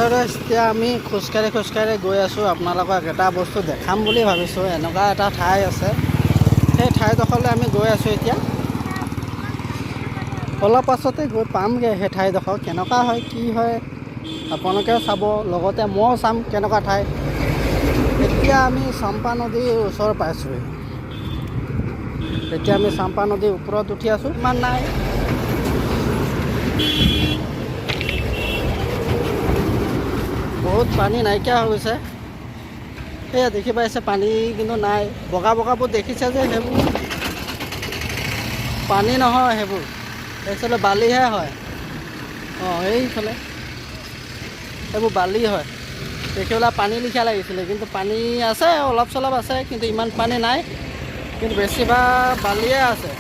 এতিয়া আমি খোজকাঢ়ি গৈ আছোঁ। আপোনালোকক এটা বস্তু দেখাম বুলি ভাবিছোঁ। এনেকুৱা এটা ঠাই আছে, সেই ঠাইডোখৰলৈ আমি গৈ আছোঁ। এতিয়া অলপ পাছতে গৈ পামগৈ সেই ঠাইডোখৰ। কেনেকুৱা হয়, কি হয় আপোনালোকেও চাব, লগতে ময়ো চাম কেনেকুৱা ঠাই। এতিয়া আমি চাম্পা নদীৰ ওচৰ পাইছোঁহি। এতিয়া আমি চাম্পা নদীৰ ওপৰত উঠি আছোঁ। ইমান নাই, বহুত পানী নাইকিয়া হৈ গৈছে। সেয়া দেখি পাইছে, পানী কিন্তু নাই। বগা বগাবোৰ দেখিছে যে, সেইবোৰ পানী নহয়, সেইবোৰ একচুৱেলি বালিহে হয়। এইফালে সেইবোৰ বালি হয়। দেখিবলৈ পানী লিখীয়া লাগিছিলে, কিন্তু পানী আছে, অলপ চলপ আছে, কিন্তু ইমান পানী নাই। কিন্তু বেছিভাগ বালিয়ে আছে।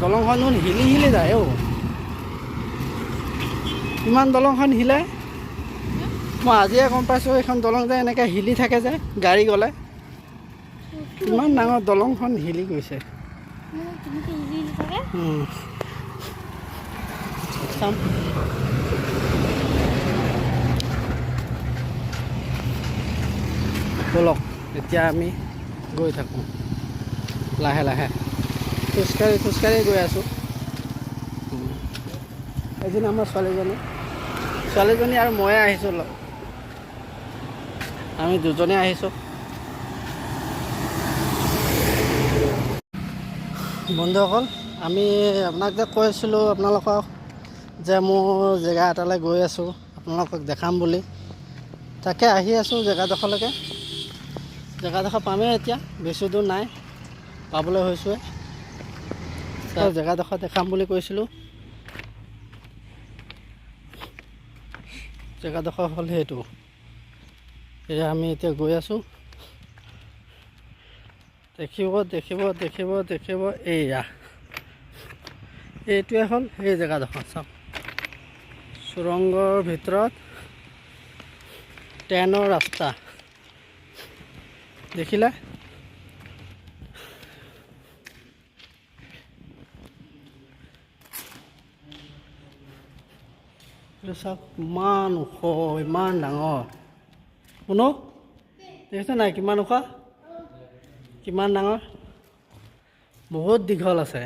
দলংখন হিলি যায়। ইমান দলংখন হিলে, মই আজিয়ে গম পাইছোঁ। এইখন দলং যে এনেকৈ হিলি থাকে যে, গাড়ী গ'লে। ইমান ডাঙৰ দলংখন হিলি গৈছে। চাম ব'লক, এতিয়া আমি গৈ থাকোঁ লাহে লাহে। খোজকাঢ়ি গৈ আছোঁ। এদিন আমাৰ ছোৱালীজনী আৰু ময়ে আহিছোঁ। আমি দুজনে আহিছোঁ। বন্ধুসকল, আমি আপোনাক যে কৈছিলোঁ আপোনালোকক যে মোৰ জেগা এটালৈ গৈ আছোঁ, আপোনালোকক দেখাম বুলি। তাকে আহি আছোঁ জেগাডোখৰলৈকে। জেগাডোখৰ পামেই এতিয়া, বেছি দূৰ নাই, পাবলৈ হৈছোঁৱে। জেগাডোখৰ দেখাম বুলি কৈছিলোঁ। জেগাডোখৰ হ'ল সেইটো। এয়া আমি এতিয়া গৈ আছোঁ। দেখিব এইয়া, এইটোৱে হ'ল সেই জেগাডোখৰ। চাওক, সুৰংগৰ ভিতৰত ট্ৰেইনৰ ৰাস্তা দেখিলে। চাওক, ইমান ওখ, ইমান ডাঙৰ। শুনো, দেখিছে নাই কিমান ওখ, কিমান ডাঙৰ, বহুত দীঘল আছে।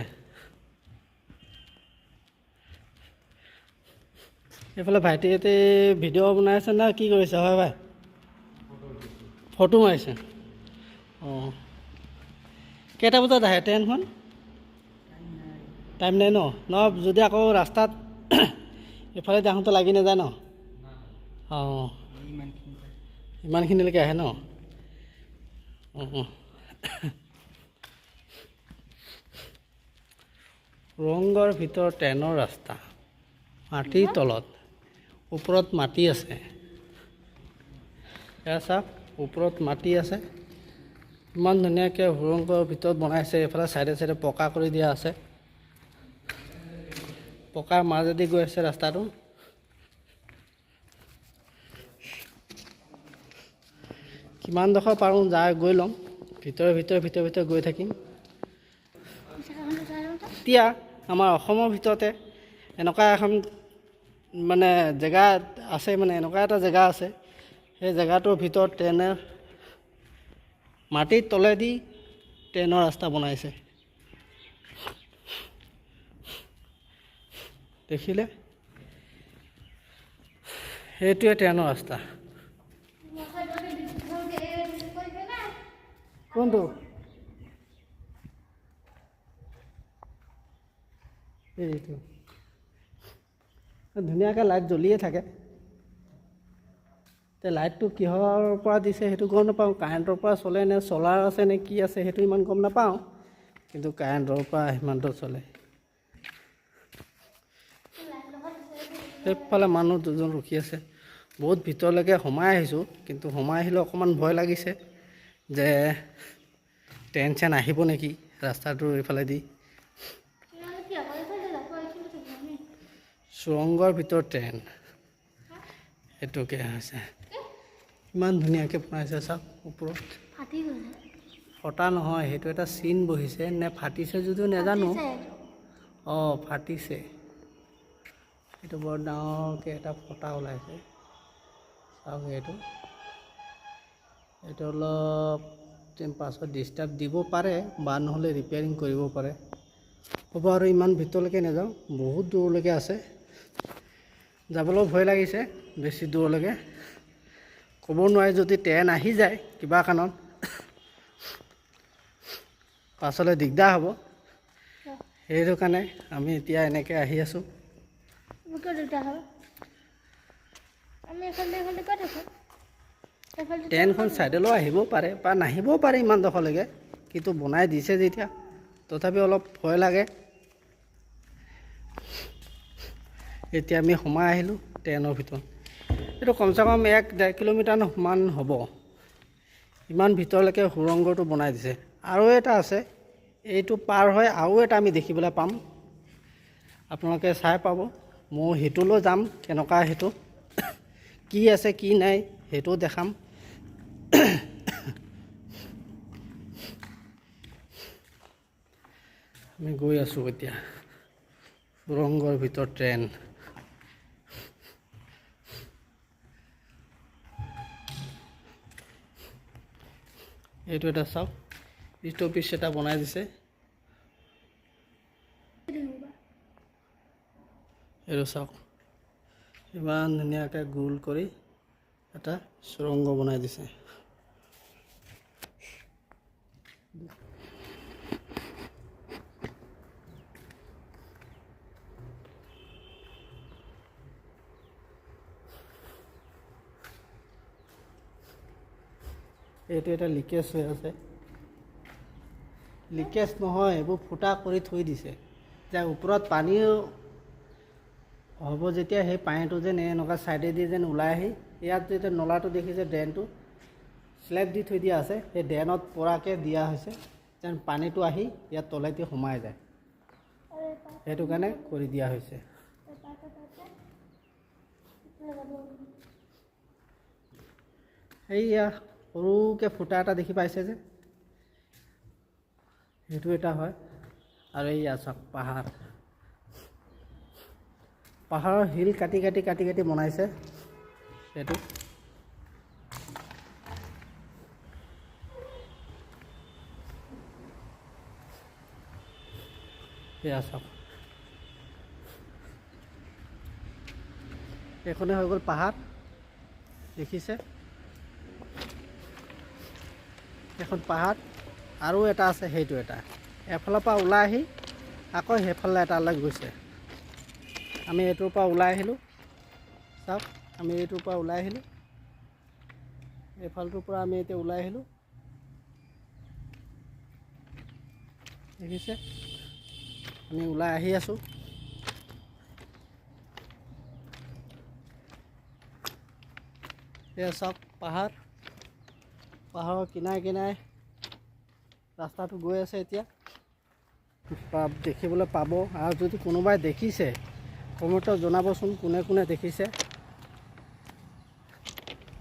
এইফালে ভাইটিহঁতে ভিডিঅ' বনাই আছে না, কি কৰিছে? হয় ভাই, ফটো মাৰিছে। কেইটা বজাত আহে ট্ৰেইনখন? টাইম নাই ন? যদি আকৌ ৰাস্তাত এইফালে আহোঁতে লাগি নাযায় ন? ইমানখিনিলৈকে আহে ন? সুৰংগৰ ভিতৰত ট্ৰেইনৰ ৰাস্তা, মাটিৰ তলত, ওপৰত মাটি আছে। এয়া চাওক, ওপৰত মাটি আছে। ইমান ধুনীয়াকৈ সুৰংগৰ ভিতৰত বনাইছে। এইফালে চাইডে পকা কৰি দিয়া আছে। পকাৰ মাজেদি গৈ আছে ৰাস্তাটো। কিমানডোখৰ পাৰোঁ গৈ ল'ম। ভিতৰে গৈ থাকিম। এতিয়া আমাৰ অসমৰ ভিতৰতে এনেকুৱা এখন মানে জেগা আছে, মানে এনেকুৱা এটা জেগা আছে, সেই জেগাটোৰ ভিতৰত মাটিৰ তলেদি ট্ৰেইনৰ ৰাস্তা বনাইছে। দেখিলে, সেইটোৱে ট্ৰেইনৰ ৰাস্তা। কোনটো? এইটো ধুনীয়াকৈ লাইট জ্বলিয়ে থাকে। লাইটটো কিহৰ পৰা দিছে সেইটো গম নাপাওঁ। কাৰেণ্টৰ পৰা চলে নে চলাৰ আছে নে কি আছে সেইটো ইমান গম নাপাওঁ, কিন্তু কাৰেণ্টৰ পৰা সিমানটো চলে। সেইফালে মানুহ দুজন ৰখি আছে। বহুত ভিতৰলৈকে সোমাই আহিছোঁ, কিন্তু সোমাই আহিলেও অকণমান ভয় লাগিছে যে ট্ৰেইন চেন আহিব নেকি ৰাস্তাটোৰ এইফালেদি। সুৰংগৰ ভিতৰত ট্ৰেইন, সেইটোকে হৈছে। ইমান ধুনীয়াকৈ বনাইছে চাওক। ওপৰত ফটা নহয়, সেইটো এটা চিন বহিছে নে ফাটিছে যদিও নাজানো। অঁ ফাটিছে, এইটো বৰ ডাঙৰকৈ এটা ফটা ওলাইছে। চাওক এইটো অলপ পাছত ডিষ্টাৰ্ব দিব পাৰে বা নহ'লে ৰিপেয়াৰিং কৰিব পাৰে। হ'ব আৰু ইমান ভিতৰলৈকে নাযাওঁ, বহুত দূৰলৈকে আছে, যাবলৈ ভয় লাগিছে বেছি দূৰলৈকে। ক'ব নোৱাৰি যদি ট্ৰেইন আহি যায় কিবা কাৰণত পাছলৈ দিগদাৰ হ'ব, সেইটো কাৰণে আমি এতিয়া এনেকৈ আহি আছোঁ। ট্ৰেইনখন ছাইডলৈ আহিবও পাৰে বা নাহিবও পাৰে ইমান ডোখৰলৈকে, কিন্তু বনাই দিছে যেতিয়া তথাপি অলপ ভয় লাগে। এতিয়া আমি সোমাই আহিলোঁ ট্ৰেইনৰ ভিতৰত। এইটো কমচে কম 1-1.5 কিলোমিটাৰ মান হ'ব, ইমান ভিতৰলৈকে সুৰংগটো বনাই দিছে। আৰু এটা আছে, এইটো পাৰ হৈ আৰু এটা আমি দেখিবলৈ পাম, আপোনালোকে চাই পাব। মই সেইটোলৈ যাম, কেনেকুৱা সেইটো কি আছে কি নাই সেইটোও দেখাম। আমি গৈ আছোঁ এতিয়া সুৰংগৰ ভিতৰত ট্ৰেইন। এইটো এটা চাওক, ষ্টপিছ এটা বনাই দিছে। এইটো চাওক, ইমান ধুনীয়াকৈ গোল কৰি এটা সুৰংগ বনাই দিছে। এইটো এটা লিকেজ হৈ আছে, লিকেজ নহয়, এইবোৰ ফুটা কৰি থৈ দিছে যে ওপৰত পানীও হ'ব যেতিয়া সেই পানীটো যেন এনেকুৱা ছাইডেদি যেন ওলাই আহি ইয়াত যেতিয়া নলাটো দেখিছে ড্ৰেইনটো শ্লেব দি থৈ দিয়া আছে, সেই ড্ৰেইনত পৰাকৈ দিয়া হৈছে যেন পানীটো আহি ইয়াত তলেদি সোমাই যায়, সেইটো কাৰণে কৰি দিয়া হৈছে। এইয়া সৰুকৈ ফুটা এটা দেখি পাইছে যে, সেইটো এটা হয়। আৰু এইয়া চাওক পাহাৰৰ শিল কাটি কাটি কাটি কাটি বনাইছে সেইটো। এয়া চাওক, এইখনে হৈ গ'ল পাহাৰ, দেখিছে এখন পাহাৰ। আৰু এটা আছে, সেইটো এটা এফালৰ পৰা ওলাই আহি আকৌ সেইফালে এটালৈ গৈছে। আমি এইটোৰ পৰা ওলাই আহিলোঁ, চাওক আমি এইটোৰ পৰা ওলাই আহিলোঁ, এইফালটোৰ পৰা আমি এতিয়া ওলাই আহিলোঁ, দেখিছে আমি ওলাই আহি আছোঁ। এয়া চাওক পাহাৰৰ কিনাৰে কিনাৰে ৰাস্তাটো গৈ আছে। এতিয়া দেখিবলৈ পাব, আৰু যদি কোনোবাই দেখিছে কমেণ্টত জনাবচোন কোনে কোনে দেখিছে।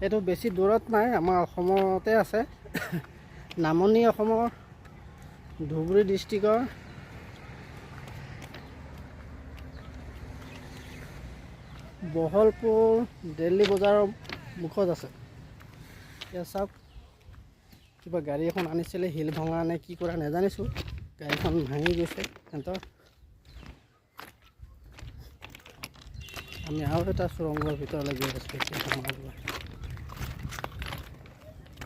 এইটো বেছি দূৰত নাই, আমাৰ অসমতে আছে, নামনি অসমৰ ধুবুৰী ডিষ্ট্ৰিক্টৰ বহলপুৰ দিল্লী বজাৰৰ মুখত আছে। এতিয়া চাওক, কিবা গাড়ী এখন আনিছিলে, শিল ভঙা নে কি কৰা নাজানিছোঁ, গাড়ীখন ভাঙি গৈছে সিহঁতৰ। আমি আৰু এটা সুৰংগৰ ভিতৰলৈ গৈ আছোঁ,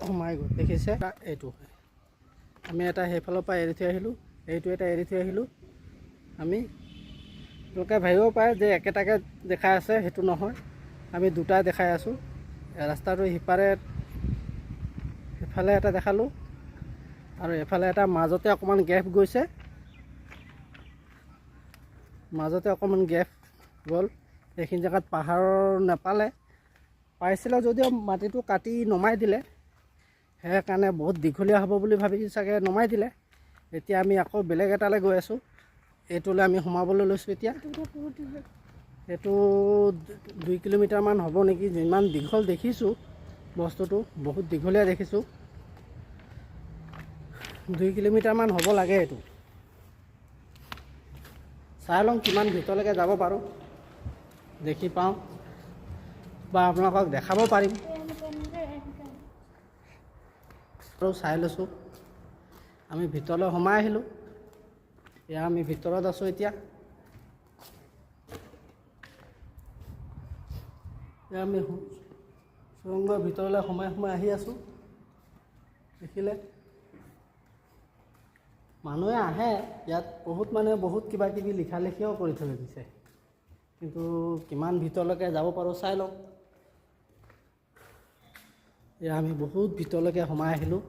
সোমাই গ'ল, দেখিছে এইটো হয়। আমি এটা সেইফালৰ পৰা এৰি থৈ আহিলোঁ, এইটো এটা এৰি থৈ আহিলোঁ। আমি লোকে ভাবিব পাৰে যে একেটাকে দেখাই আছে, সেইটো নহয়, আমি দুটা দেখাই আছোঁ। ৰাস্তাটো সিফালে এটা দেখালোঁ, আৰু এফালে এটা মাজতে অকণমান গেপ গৈছে, মাজতে অকণমান গেপ গ'ল। এইখিনি জেগাত পাহাৰৰ নেপালে, পাইছিলে যদিও মাটিটো কাটি নমাই দিলে, সেইকাৰণে বহুত দীঘলীয়া হ'ব বুলি ভাবি চাগে নমাই দিলে। এতিয়া আমি আকৌ বেলেগ এটালৈ গৈ আছোঁ, এইটোলৈ আমি সোমাবলৈ লৈছোঁ। এতিয়া এইটো 2 কিলোমিটাৰমান হ'ব নেকি, যিমান দীঘল দেখিছোঁ বস্তুটো, বহুত দীঘলীয়া দেখিছোঁ, 2 কিলোমিটাৰমান হ'ব লাগে। এইটো চাই লওঁ কিমান ভিতৰলৈকে যাব পাৰোঁ, দেখি পাওঁ বা আপোনালোকক দেখাব পাৰিম। আৰু চাই লৈছোঁ, আমি ভিতৰলৈ সোমাই আহিলোঁ। এয়া আমি ভিতৰত আছোঁ এতিয়া। এয়া আমি সুৰংগৰ ভিতৰলৈ সোমাই আহি আছোঁ। দেখিলে মানুহে আহে, ইয়াত বহুত মানুহে বহুত কিবা কিবি লিখা লিখিও কৰি থৈ দিছে, কিন্তু কিমান ভিতৰলৈকে যাব পাৰোঁ চাই লওঁ। এয়া আমি বহুত ভিতৰলৈকে সোমাই আহিলোঁ।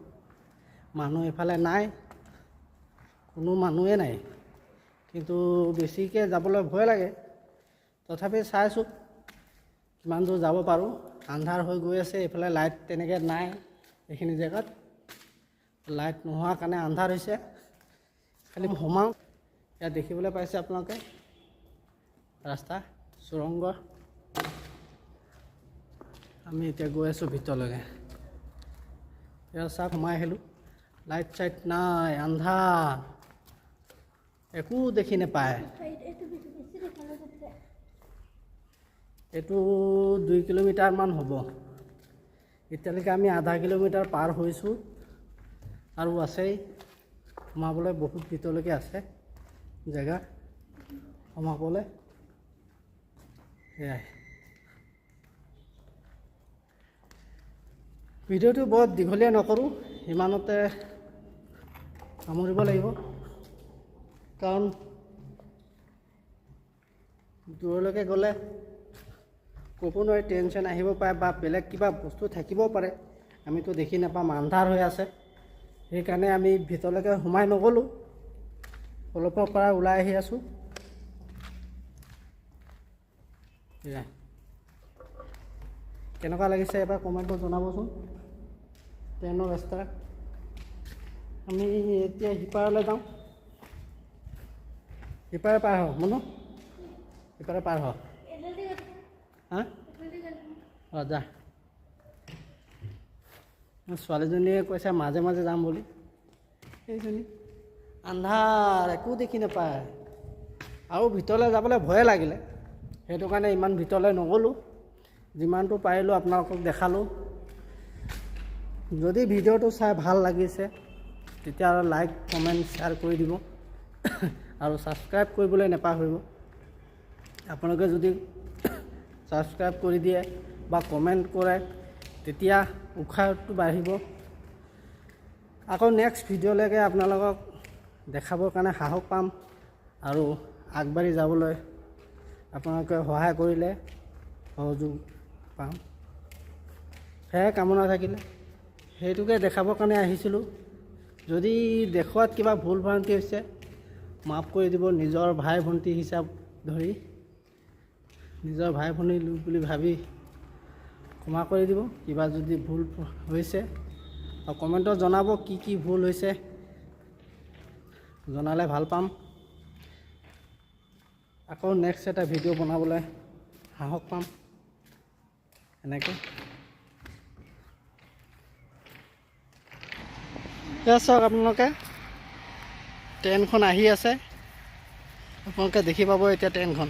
মানুহ এইফালে নাই, কোনো মানুহে নাই, কিন্তু বেছিকৈ যাবলৈ ভয় লাগে। তথাপি চাইছোঁ কিমান দূৰ যাব পাৰোঁ। আন্ধাৰ হৈ গৈ আছে, এইফালে লাইট তেনেকৈ নাই। এইখিনি জেগাত লাইট নোহোৱাৰ কাৰণে আন্ধাৰ হৈছে। খালি সোমাওঁ। ইয়াত দেখিবলৈ পাইছে আপোনালোকে ৰাস্তা সুৰংগ। আমি এতিয়া গৈ আছোঁ ভিতৰলৈকে। ইয়াত চাওক সোমাই আহিলোঁ। লাইট চাইট নাই, আন্ধাৰ, একো দেখি নাপায়। এইটো 2 কিলোমিটাৰমান হ'ব। এতিয়ালৈকে আমি আধা কিলোমিটাৰ পাৰ হৈছোঁ, আৰু আছেই সোমাবলৈ বহুত ভিতৰলৈকে আছে জেগা সোমাবলৈ। সেয়াই ভিডিঅ'টো বৰ দীঘলীয়া নকৰোঁ, ইমানতে সামৰিব লাগিব, কাৰণ দূৰলৈকে গ'লে ক'ব নোৱাৰি, টেনশ্যন আহিব পাৰে বা বেলেগ কিবা বস্তু থাকিব পাৰে, আমিতো দেখি নাপাম, আন্ধাৰ হৈ আছে। সেইকাৰণে আমি ভিতৰলৈকে সোমাই নগ'লোঁ, অলপৰ পৰা ওলাই আহি আছোঁ। কেনেকুৱা লাগিছে এবাৰ কমেণ্টত জনাবচোন। ট্ৰেইনৰ ৰাস্তা আমি এতিয়া সিপাৰলৈ যাওঁ। সিপাৰে পাৰ হওঁ মনো, সিপাৰে পাৰ হওঁ। হা অঁ যা। ছোৱালীজনীয়ে কৈছে মাজে মাজে যাম বুলি, সেইজনী আন্ধাৰ, একো দেখি নাপায়, আৰু ভিতৰলৈ যাবলৈ ভয়ে লাগিলে, সেইটো কাৰণে ইমান ভিতৰলৈ নগ'লোঁ। যিমানটো পাৰিলোঁ আপোনালোকক দেখালোঁ। যদি ভিডিঅ'টো চাই ভাল লাগিছে তেতিয়াহ'লে লাইক কমেণ্ট শ্বেয়াৰ কৰি দিব, আৰু ছাবস্ক্ৰাইব কৰিবলৈ নাপাহৰিব। আপোনালোকে যদি ছাবস্ক্ৰাইব কৰি দিয়ে বা কমেণ্ট কৰে তেতিয়া উৎসাহটো বাঢ়িব। আকৌ নেক্সট ভিডিঅ'লৈকে আপোনালোকক দেখাবৰ কাৰণে সাহস পাম, আৰু আগবাঢ়ি যাবলৈ আপোনালোকে সহায় কৰিলে সহযোগ পাম। সেয়াই কামনা থাকিলে, সেইটোকে দেখাবৰ কাৰণে আহিছিলোঁ। যদি দেখুৱাত কিবা ভুল ভ্ৰান্তি হৈছে মাফ কৰি দিব। নিজৰ ভাই ভণ্টি হিচাপ ধৰি, নিজৰ ভাই ভনী বুলি ভাবি ক্ষমা কৰি দিব। কিবা যদি ভুল হৈছে আৰু কমেণ্টত জনাব, কি কি ভুল হৈছে জনালে ভাল পাম। আকৌ নেক্সট এটা ভিডিঅ' বনাবলৈ সাহস পাম। এনেকৈ চাওক আপোনালোকে, ট্ৰেইনখন আহি আছে, আপোনালোকে দেখি পাব এতিয়া ট্ৰেইনখন।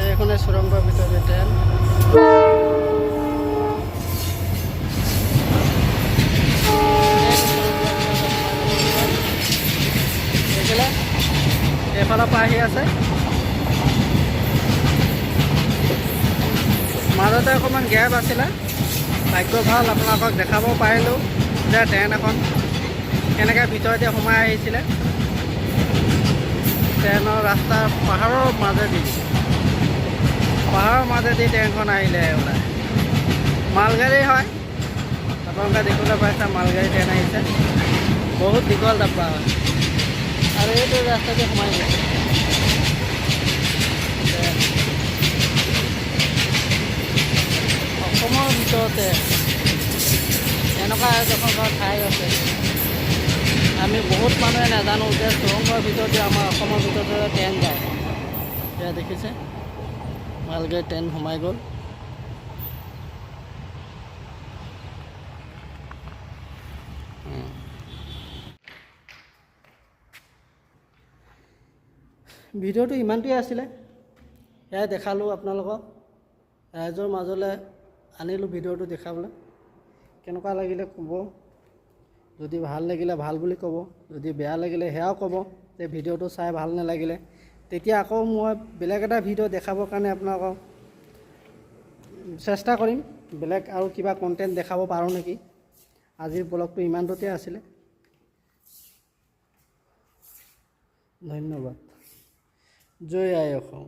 এইখনে সুৰংগৰ ভিতৰতে ট্ৰেইন। দেখিলে এইফালৰ পৰা আহি আছে। মাজতে অকণমান গেপ আছিলে, ভাগ্য ভাল আপোনালোকক দেখাব পাৰিলোঁ যে ট্ৰেইন এখন কেনেকৈ ভিতৰতে সোমাই আহিছিলে। ট্ৰেইনৰ ৰাস্তাৰ পাহাৰৰ মাজেদি ট্ৰেইনখন আহিলে ওলাই। মালগাড়ী হয়, আপোনালোকে দেখিবলৈ পাইছে মালগাড়ী ট্ৰেইন আহিছে। বহুত দীঘল ডাব্বা হয়, আৰু এইটো ৰাস্তাতে সোমাই গৈছে। অসমৰ ভিতৰতে এনেকুৱা এডোখৰ ঠাই আছে, আমি বহুত মানুহে নাজানো যে সুৰংগৰ ভিতৰতে আমাৰ অসমৰ ভিতৰতে ট্ৰেইন যায়। এয়া দেখিছে মালগাড়ী ট্ৰেইন সোমাই গ'ল। ভিডিঅ'টো ইমানটোৱে আছিলে, এয়াই দেখালোঁ আপোনালোকক, ৰাইজৰ মাজলৈ আনিলোঁ ভিডিঅ'টো দেখাবলৈ। কেনেকুৱা লাগিলে ক'ব, যদি ভাল লাগিলে ভাল বুলি ক'ব, যদি বেয়া লাগিলে সেয়াও ক'ব যে ভিডিঅ'টো চাই ভাল নালাগিলে। তেতিয়া আকৌ মই বেলেগ এটা ভিডিঅ' দেখাবৰ কাৰণে আপোনালোকক চেষ্টা কৰিম, বেলেগ আৰু কিবা কণ্টেণ্ট দেখাব পাৰোঁ নেকি। আজিৰ ব্লগটো ইমানটোতে আছিলে, ধন্যবাদ। জয় আই অসম।